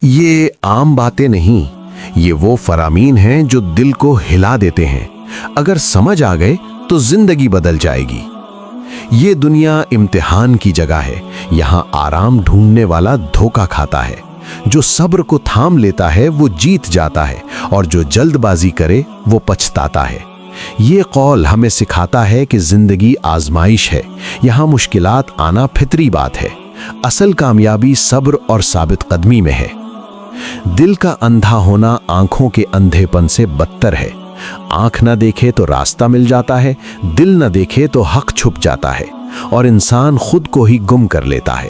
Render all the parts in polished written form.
یہ عام باتیں نہیں، یہ وہ فرامین ہیں جو دل کو ہلا دیتے ہیں۔ اگر سمجھ آ گئے تو زندگی بدل جائے گی۔ یہ دنیا امتحان کی جگہ ہے، یہاں آرام ڈھونڈنے والا دھوکا کھاتا ہے۔ جو صبر کو تھام لیتا ہے وہ جیت جاتا ہے، اور جو جلد بازی کرے وہ پچھتاتا ہے۔ یہ قول ہمیں سکھاتا ہے کہ زندگی آزمائش ہے، یہاں مشکلات آنا فطری بات ہے۔ اصل کامیابی صبر اور ثابت قدمی میں ہے۔ دل کا اندھا ہونا آنکھوں کے اندھے پن سے بدتر ہے۔ آنکھ نہ دیکھے تو راستہ مل جاتا ہے، دل نہ دیکھے تو حق چھپ جاتا ہے، اور انسان خود کو ہی گم کر لیتا ہے۔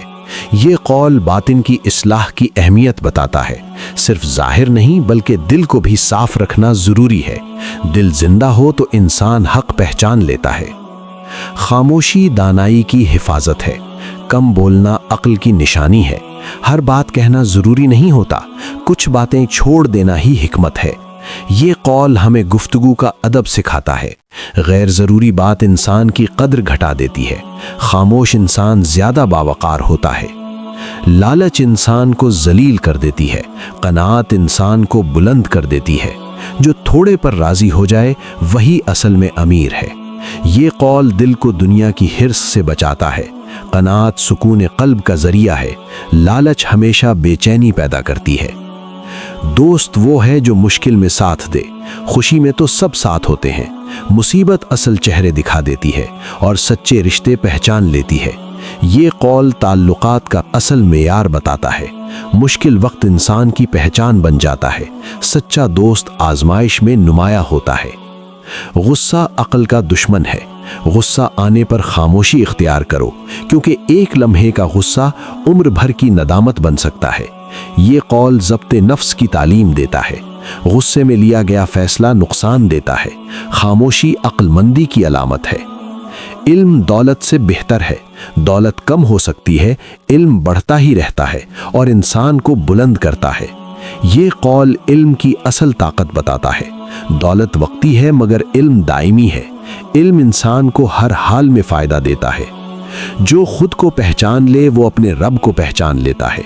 یہ قول باطن کی اصلاح کی اہمیت بتاتا ہے۔ صرف ظاہر نہیں بلکہ دل کو بھی صاف رکھنا ضروری ہے۔ دل زندہ ہو تو انسان حق پہچان لیتا ہے۔ خاموشی دانائی کی حفاظت ہے۔ کم بولنا عقل کی نشانی ہے۔ ہر بات کہنا ضروری نہیں ہوتا، کچھ باتیں چھوڑ دینا ہی حکمت ہے۔ یہ قول ہمیں گفتگو کا ادب سکھاتا ہے۔ غیر ضروری بات انسان کی قدر گھٹا دیتی ہے۔ خاموش انسان زیادہ باوقار ہوتا ہے۔ لالچ انسان کو ذلیل کر دیتی ہے، قناعت انسان کو بلند کر دیتی ہے۔ جو تھوڑے پر راضی ہو جائے وہی اصل میں امیر ہے۔ یہ قول دل کو دنیا کی حرص سے بچاتا ہے۔ قناعت سکون قلب کا ذریعہ ہے، لالچ ہمیشہ بے چینی پیدا کرتی ہے۔ دوست وہ ہے جو مشکل میں ساتھ دے، خوشی میں تو سب ساتھ ہوتے ہیں۔ مصیبت اصل چہرے دکھا دیتی ہے، اور سچے رشتے پہچان لیتی ہے۔ یہ قول تعلقات کا اصل معیار بتاتا ہے۔ مشکل وقت انسان کی پہچان بن جاتا ہے، سچا دوست آزمائش میں نمایاں ہوتا ہے۔ غصہ عقل کا دشمن ہے۔ غصہ آنے پر خاموشی اختیار کرو، کیونکہ ایک لمحے کا غصہ عمر بھر کی ندامت بن سکتا ہے۔ یہ قول ضبط نفس کی تعلیم دیتا ہے۔ غصے میں لیا گیا فیصلہ نقصان دیتا ہے۔ خاموشی عقل مندی کی علامت ہے۔ علم دولت سے بہتر ہے۔ دولت کم ہو سکتی ہے، علم بڑھتا ہی رہتا ہے اور انسان کو بلند کرتا ہے۔ یہ قول علم کی اصل طاقت بتاتا ہے۔ دولت وقتی ہے مگر علم دائمی ہے۔ علم انسان کو ہر حال میں فائدہ دیتا ہے۔ جو خود کو پہچان لے وہ اپنے رب کو پہچان لیتا ہے۔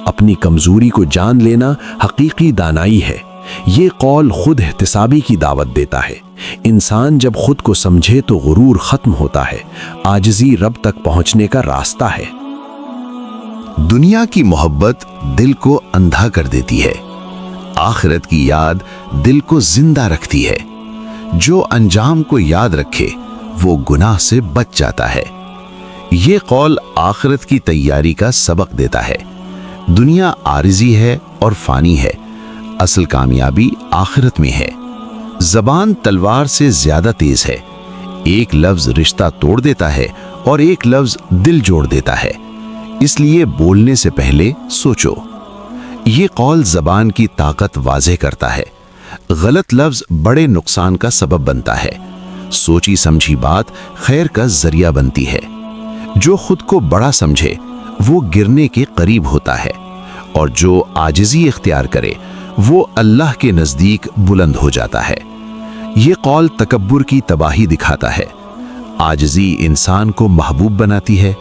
اپنی کمزوری کو جان لینا حقیقی دانائی ہے۔ یہ قول خود احتسابی کی دعوت دیتا ہے۔ انسان جب خود کو سمجھے تو غرور ختم ہوتا ہے۔ عاجزی رب تک پہنچنے کا راستہ ہے۔ دنیا کی محبت دل کو اندھا کر دیتی ہے، آخرت کی یاد دل کو زندہ رکھتی ہے۔ جو انجام کو یاد رکھے وہ گناہ سے بچ جاتا ہے۔ یہ قول آخرت کی تیاری کا سبق دیتا ہے۔ دنیا عارضی ہے اور فانی ہے، اصل کامیابی آخرت میں ہے۔ زبان تلوار سے زیادہ تیز ہے، ایک لفظ رشتہ توڑ دیتا ہے اور ایک لفظ دل جوڑ دیتا ہے، اس لیے بولنے سے پہلے سوچو۔ یہ قول زبان کی طاقت واضح کرتا ہے۔ غلط لفظ بڑے نقصان کا سبب بنتا ہے، سوچی سمجھی بات خیر کا ذریعہ بنتی ہے۔ جو خود کو بڑا سمجھے وہ گرنے کے قریب ہوتا ہے، اور جو عاجزی اختیار کرے وہ اللہ کے نزدیک بلند ہو جاتا ہے۔ یہ قول تکبر کی تباہی دکھاتا ہے۔ عاجزی انسان کو محبوب بناتی ہے۔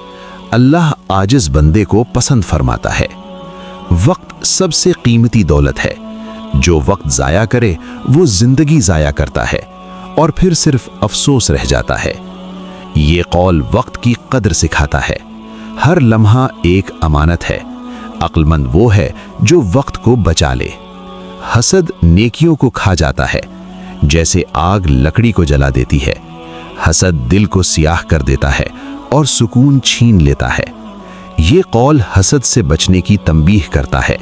اللہ عاجز بندے کو پسند فرماتا ہے۔ وقت سب سے قیمتی دولت ہے۔ جو وقت ضائع کرے وہ زندگی ضائع کرتا ہے، اور پھر صرف افسوس رہ جاتا ہے۔ یہ قول وقت کی قدر سکھاتا ہے۔ ہر لمحہ ایک امانت ہے۔ عقل مند وہ ہے جو وقت کو بچا لے۔ حسد نیکیوں کو کھا جاتا ہے، جیسے آگ لکڑی کو جلا دیتی ہے۔ حسد دل کو سیاہ کر دیتا ہے اور سکون چھین لیتا ہے۔ یہ قول حسد سے بچنے کی تنبیہ کرتا ہے۔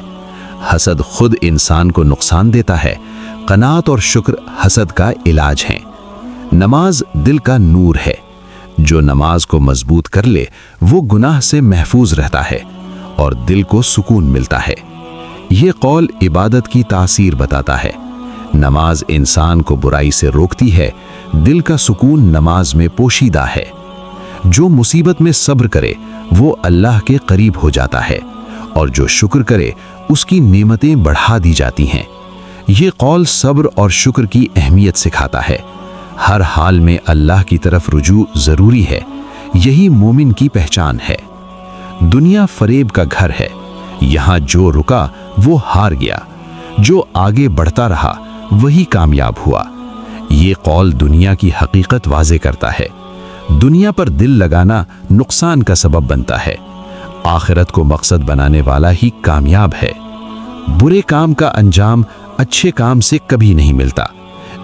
حسد خود انسان کو نقصان دیتا ہے۔ قناعت اور شکر حسد کا علاج ہیں۔ نماز دل کا نور ہے۔ جو نماز کو مضبوط کر لے وہ گناہ سے محفوظ رہتا ہے اور دل کو سکون ملتا ہے۔ یہ قول عبادت کی تاثیر بتاتا ہے۔ نماز انسان کو برائی سے روکتی ہے، دل کا سکون نماز میں پوشیدہ ہے۔ جو مصیبت میں صبر کرے وہ اللہ کے قریب ہو جاتا ہے، اور جو شکر کرے اس کی نعمتیں بڑھا دی جاتی ہیں۔ یہ قول صبر اور شکر کی اہمیت سکھاتا ہے۔ ہر حال میں اللہ کی طرف رجوع ضروری ہے، یہی مومن کی پہچان ہے۔ دنیا فریب کا گھر ہے، यहाँ जो रुका वो हार गया, जो आगे बढ़ता रहा वही कामयाब हुआ। ये कौल दुनिया की हकीकत वाज़े करता है। दुनिया पर दिल लगाना नुकसान का सबब बनता है। आखिरत को मकसद बनाने वाला ही कामयाब है। बुरे काम का अंजाम अच्छे काम से कभी नहीं मिलता।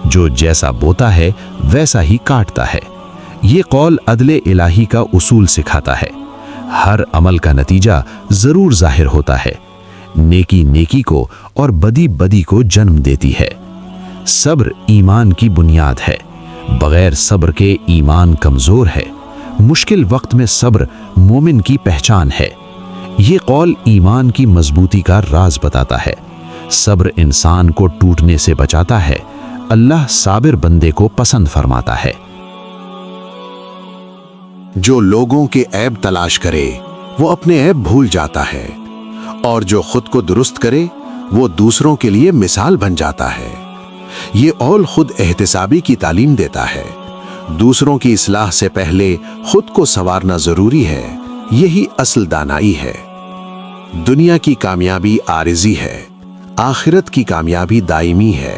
जो जैसा बोता है वैसा ही काटता है। ये कौल अदले इलाही का उसूल सिखाता है। हर अमल का नतीजा जरूर जाहिर होता है। नेकी नेकी को और बदी बदी को जन्म देती है। सब्र ईमान की बुनियाद है। बगैर सब्र के ईमान कमजोर है। मुश्किल वक्त में सब्र मोमिन की पहचान है। ये कौल ईमान की मजबूती का राज बताता है। सब्र इंसान को टूटने से बचाता है। अल्लाह साबिर बंदे को पसंद फरमाता है। जो लोगों के ऐब तलाश करे वो अपने ऐब भूल जाता है, और जो खुद को दुरुस्त करे वो दूसरों के लिए मिसाल बन जाता है। ये कौल खुद एहतिसाबी की तालीम देता है। दूसरों की इस्लाह से पहले खुद को संवारना जरूरी है। यही असल दानाई है। दुनिया की कामयाबी आरिजी है, आखिरत की कामयाबी दायमी है।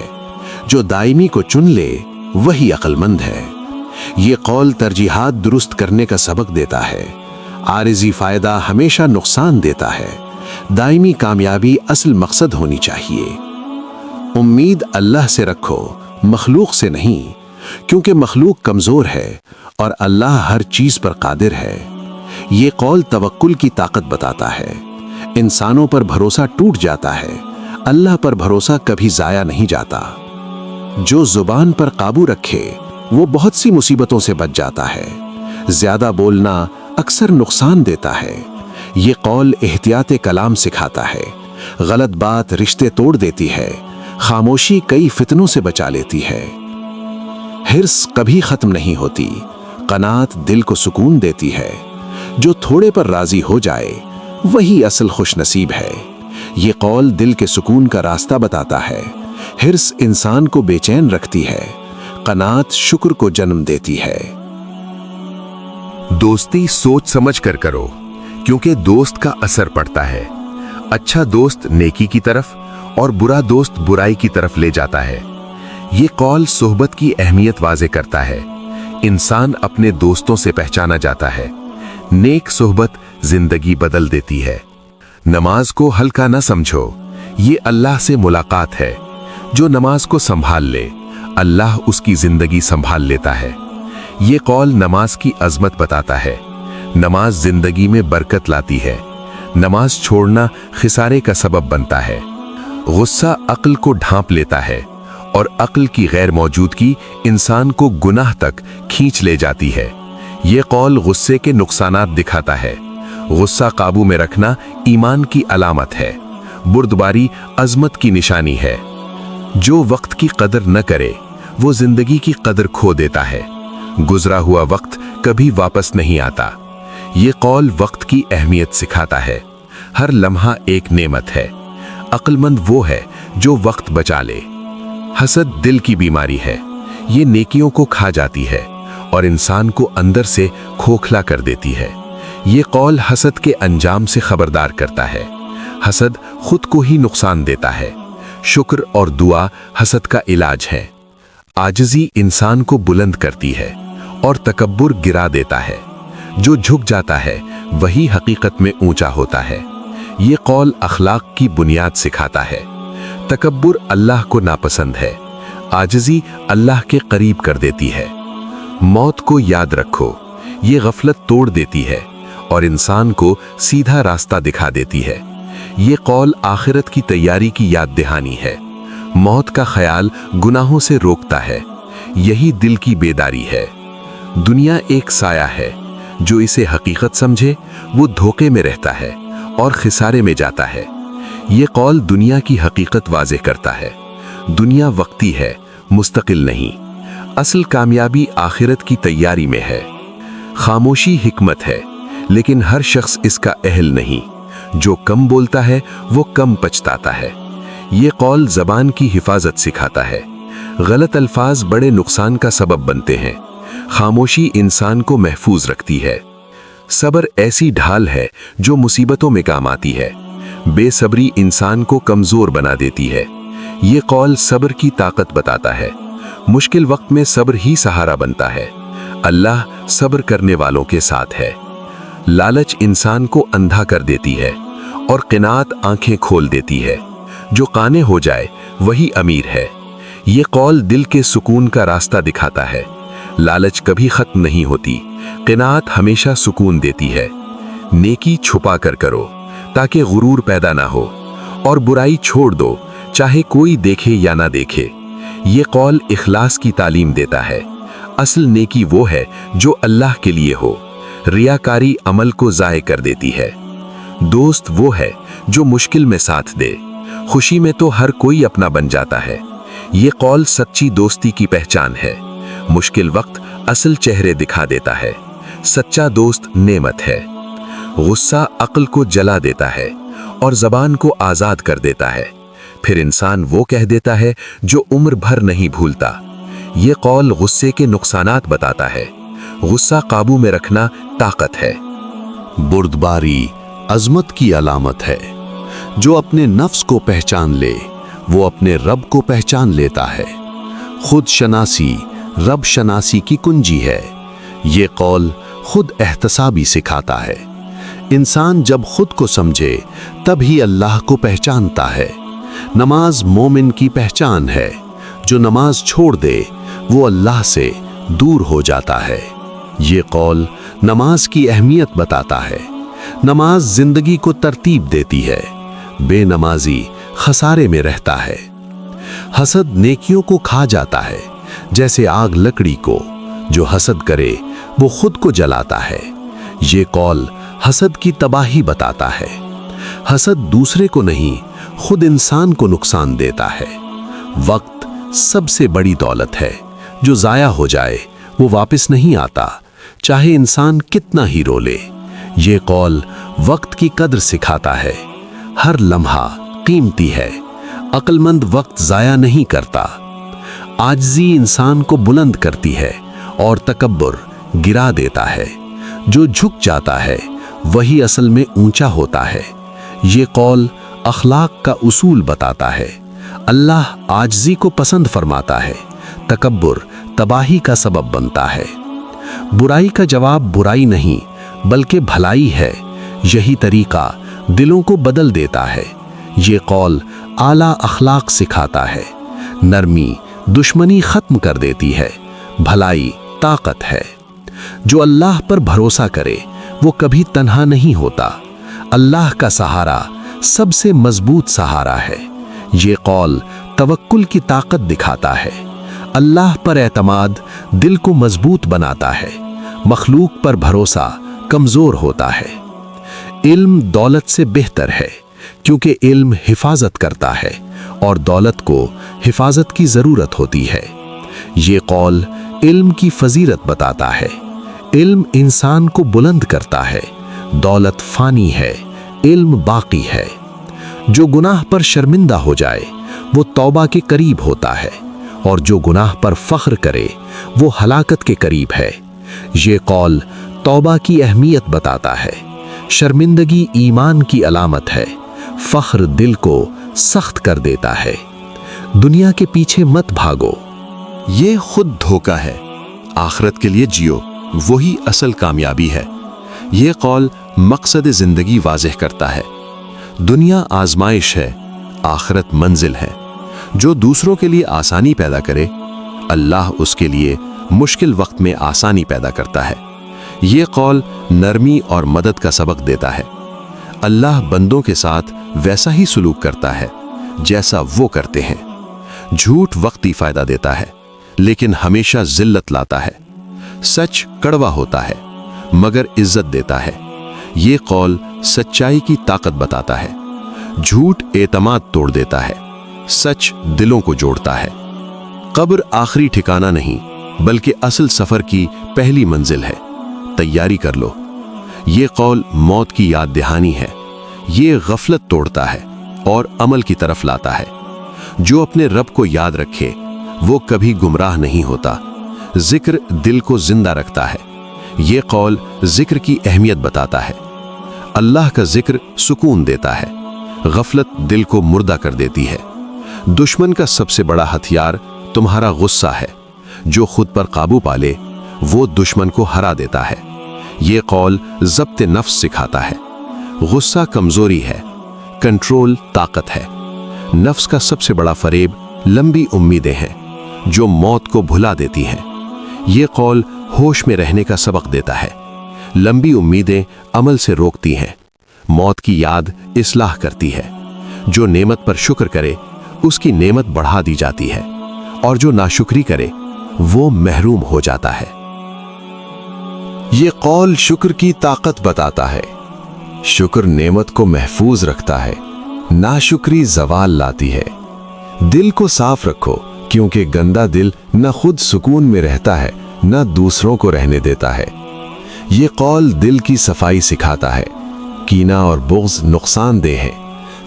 जो दायमी को चुन ले वही अक्लमंद है। ये कौल तरजीहात दुरुस्त करने का सबक देता है। आरिजी फायदा हमेशा नुकसान देता है। दायमी कामयाबी असल मकसद होनी चाहिए। उम्मीद अल्लाह से रखो, मखलूक से नहीं, क्योंकि मखलूक कमजोर है और अल्लाह हर चीज पर कादिर है। ये कौल तवक्कुल की ताकत बताता है। इंसानों पर भरोसा टूट जाता है, अल्लाह पर भरोसा कभी जाया नहीं जाता। जो जुबान पर काबू रखे वो बहुत सी मुसीबतों से बच जाता है। ज्यादा बोलना अक्सर नुकसान देता है। ये कौल एहतियात कलाम सिखाता है। गलत बात रिश्ते तोड़ देती है। खामोशी कई फितनों से बचा लेती है। हिर्स कभी खत्म नहीं होती। कनात दिल को सुकून देती है। जो थोड़े पर राजी हो जाए वही असल खुशनसीब है। ये कौल दिल के सुकून का रास्ता बताता है। हिर्स इंसान को बेचैन रखती है। कनात शुक्र को जन्म देती है। दोस्ती सोच समझ कर करो, क्योंकि दोस्त का असर पड़ता है। अच्छा दोस्त नेकी की तरफ और बुरा दोस्त बुराई की तरफ ले जाता है। ये कौल सोहबत की अहमियत वाज़े करता है। इंसान अपने दोस्तों से पहचाना जाता है। नेक सोहबत जिंदगी बदल देती है। नमाज को हल्का न समझो, ये अल्लाह से मुलाकात है। जो नमाज को संभाल ले अल्लाह उसकी जिंदगी संभाल लेता है। ये कौल नमाज की अजमत बताता है। नमाज जिंदगी में बरकत लाती है। नमाज छोड़ना खिसारे का सबब बनता है। गुस्सा अक्ल को ढांप लेता है और अक्ल की गैर मौजूदगी इंसान को गुनाह तक खींच ले जाती है। ये कौल गुस्से के नुकसानात दिखाता है। गुस्सा काबू में रखना ईमान की अलामत है। बुर्दबारी अजमत की निशानी है। जो वक्त की कदर न करे वो जिंदगी की कदर खो देता है। गुजरा हुआ वक्त कभी वापस नहीं आता। ये कौल वक्त की अहमियत सिखाता है। हर लम्हा एक नेमत है। अक्लमंद वो है जो वक्त बचा ले। हसद दिल की बीमारी है। ये नेकियों को खा जाती है और इंसान को अंदर से खोखला कर देती है। ये कौल हसद के अंजाम से खबरदार करता है। हसद खुद को ही नुकसान देता है। शुक्र और दुआ हसद का इलाज है। आजिज़ी इंसान को बुलंद करती है और तकब्बुर गिरा देता है। जो झुक जाता है वही हकीकत में ऊंचा होता है। ये कौल अखलाक की बुनियाद सिखाता है। तकब्बुर अल्लाह को नापसंद है। आजिज़ी अल्लाह के करीब कर देती है। मौत को याद रखो, ये गफलत तोड़ देती है और इंसान को सीधा रास्ता दिखा देती है। ये कौल आखिरत की तैयारी की याद दहानी है। मौत का ख्याल गुनाहों से रोकता है। यही दिल की बेदारी है। दुनिया एक साया है। जो इसे हकीकत समझे वो धोखे में रहता है और खिसारे में जाता है। ये कौल दुनिया की हकीकत वाज़े करता है। दुनिया वक्ती है, मुस्तकिल नहीं। असल कामयाबी आखिरत की तैयारी में है। खामोशी हिकमत है, लेकिन हर शख्स इसका अहल नहीं। जो कम बोलता है वो कम पछताता है। ये कौल ज़बान की हिफाजत सिखाता है। गलत अल्फाज बड़े नुकसान का सबब बनते हैं। खामोशी इंसान को महफूज रखती है। सब्र ऐसी ढाल है जो मुसीबतों में काम आती है। बेसब्री इंसान को कमजोर बना देती है। ये कौल सब्र की ताकत बताता है। मुश्किल वक्त में सब्र ही सहारा बनता है। अल्लाह सब्र करने वालों के साथ है। लालच इंसान को अंधा कर देती है और क़नाअत आंखें खोल देती है। जो काने हो जाए वही अमीर है। ये कौल दिल के सुकून का रास्ता दिखाता है। लालच कभी खत्म नहीं होती, क़नाअत हमेशा सुकून देती है। नेकी छुपा कर करो ताकि गुरूर पैदा ना हो, और बुराई छोड़ दो चाहे कोई देखे या ना देखे। ये कौल इखलास की तालीम देता है। असल नेकी वो है जो अल्लाह के लिए हो। रियाकारी अमल को ज़ाय कर देती है। दोस्त वो है जो मुश्किल में साथ दे। खुशी में तो हर कोई अपना बन जाता है। ये कौल सच्ची दोस्ती की पहचान है। मुश्किल वक्त असल चेहरे दिखा देता है। सच्चा दोस्त नेमत है। गुस्सा अक्ल को जला देता है और ज़बान को आज़ाद कर देता है। फिर इंसान वो कह देता है जो उम्र भर नहीं भूलता। ये कौल गुस्से के नुकसानात बताता है। गुस्सा काबू में रखना ताकत है। बुर्दबारी अजमत की अलामत है। जो अपने नफ्स को पहचान ले वो अपने रब को पहचान लेता है। खुद शनासी रब शनासी की कुंजी है। ये कौल खुद एहतसाबी सिखाता है। इंसान जब खुद को समझे तभी अल्लाह को पहचानता है। नमाज मोमिन की पहचान है। जो नमाज छोड़ दे वो अल्लाह से दूर हो जाता है। ये कौल नमाज की अहमियत बताता है। नमाज जिंदगी को तरतीब देती है। बेनमाजी खसारे में रहता है। हसद नेकियों को खा जाता है जैसे आग लकड़ी को। जो हसद करे वो खुद को जलाता है। ये कौल हसद की तबाही बताता है। हसद दूसरे को नहीं खुद इंसान को नुकसान देता है। वक्त सबसे बड़ी दौलत है। जो ज़ाया हो जाए वो वापस नहीं आता, चाहे इंसान कितना ही रो ले। ये कौल वक्त की कद्र सिखाता है। हर लम्हा कीमती है। अक्लमंद वक्त ज़ाया नहीं करता। आजिज़ी इंसान को बुलंद करती है और तकब्बुर गिरा देता है। जो झुक जाता है वही असल में ऊंचा होता है। ये कौल अखलाक का उसूल बताता है। अल्लाह आजिज़ी को पसंद फरमाता है। तकब्बुर तबाही का सबब बनता है। बुराई का जवाब बुराई नहीं बल्कि भलाई है। यही तरीका दिलों को बदल देता है। ये कौल आला अखलाक सिखाता है। नरमी दुश्मनी खत्म कर देती है। भलाई ताकत है। जो अल्लाह पर भरोसा करे वो कभी तन्हा नहीं होता। अल्लाह का सहारा सबसे मजबूत सहारा है। ये कौल तवक्कुल की ताकत दिखाता है। अल्लाह पर एतमाद दिल को मजबूत बनाता है। मखलूक पर भरोसा कमजोर होता है। इल्म दौलत से बेहतर है क्योंकि इल्म हिफाजत करता है और दौलत को हिफाजत की ज़रूरत होती है। ये कौल इल्म की फजीलत बताता है। इल्म इंसान को बुलंद करता है। दौलत फानी है, इल्म बाकी है। जो गुनाह पर शर्मिंदा हो जाए वो तौबा के करीब होता है, और जो गुनाह पर फख्र करे वो हलाकत के करीब है। ये कौल तौबा की अहमियत बताता है। शर्मिंदगी ईमान की अलामत है। फख्र दिल को सख्त कर देता है। दुनिया के पीछे मत भागो, ये खुद धोखा है। आखिरत के लिए जियो, वही असल कामयाबी है। ये कौल मकसद ज़िंदगी वाज़ेह करता है। दुनिया आजमाइश है, आखिरत मंजिल है। जो दूसरों के लिए आसानी पैदा करे अल्लाह उसके लिए मुश्किल वक्त में आसानी पैदा करता है। ये कौल नरमी और मदद का सबक देता है। अल्लाह बंदों के साथ वैसा ही सुलूक करता है जैसा वो करते हैं। झूठ वक्ती फायदा देता है लेकिन हमेशा जिल्लत लाता है। सच कड़वा होता है मगर इज्जत देता है। ये कौल सच्चाई की ताकत बताता है। झूठ एतमाद तोड़ देता है, सच दिलों को जोड़ता है। कब्र आखिरी ठिकाना नहीं बल्कि असल सफर की पहली मंजिल है। तैयारी कर लो। ये कौल मौत की याद दहानी है। ये गफलत तोड़ता है और अमल की तरफ लाता है। जो अपने रब को याद रखे वो कभी गुमराह नहीं होता। जिक्र दिल को जिंदा रखता है। ये कौल जिक्र की अहमियत बताता है। अल्लाह का जिक्र सुकून देता है। गफलत दिल को मुर्दा कर देती है। दुश्मन का सबसे बड़ा हथियार तुम्हारा गुस्सा है। जो खुद पर काबू पाले वो दुश्मन को हरा देता है। ये कौल ज़ब्त नफ्स सिखाता है। गुस्सा कमजोरी है, कंट्रोल ताकत है। नफ्स का सबसे बड़ा फरेब लंबी उम्मीदें हैं जो मौत को भुला देती हैं। ये कौल होश में रहने का सबक देता है। लंबी उम्मीदें अमल से रोकती हैं, मौत की याद इस्लाह करती है। जो नेमत पर शुक्र करे उसकी नेमत बढ़ा दी जाती है, और जो नाशुक्री करे वो महरूम हो जाता है। ये कौल शुक्र की ताकत बताता है। शुक्र नेमत को महफूज रखता है, नाशुक्री ज़वाल लाती है। दिल को साफ रखो, क्योंकि गंदा दिल न खुद सुकून में रहता है न दूसरों को रहने देता है। ये कौल दिल की सफाई सिखाता है। कीना और बुग़्ज़ नुकसानदेह है,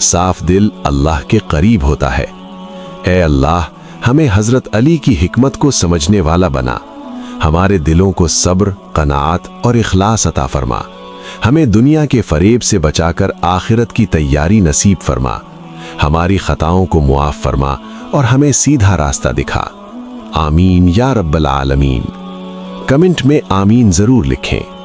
साफ दिल अल्लाह के करीब होता है। ए अल्लाह, हमें हज़रत अली की हिकमत को समझने वाला बना। हमारे दिलों को सब्र, कनाअत और इखलास अता फरमा। हमें दुनिया के फरेब से बचाकर आखिरत की तैयारी नसीब फरमा। हमारी खताओं को मुआफ़ फरमा और हमें सीधा रास्ता दिखा। आमीन या रब्बल आलमीन। कमेंट में आमीन ज़रूर लिखें।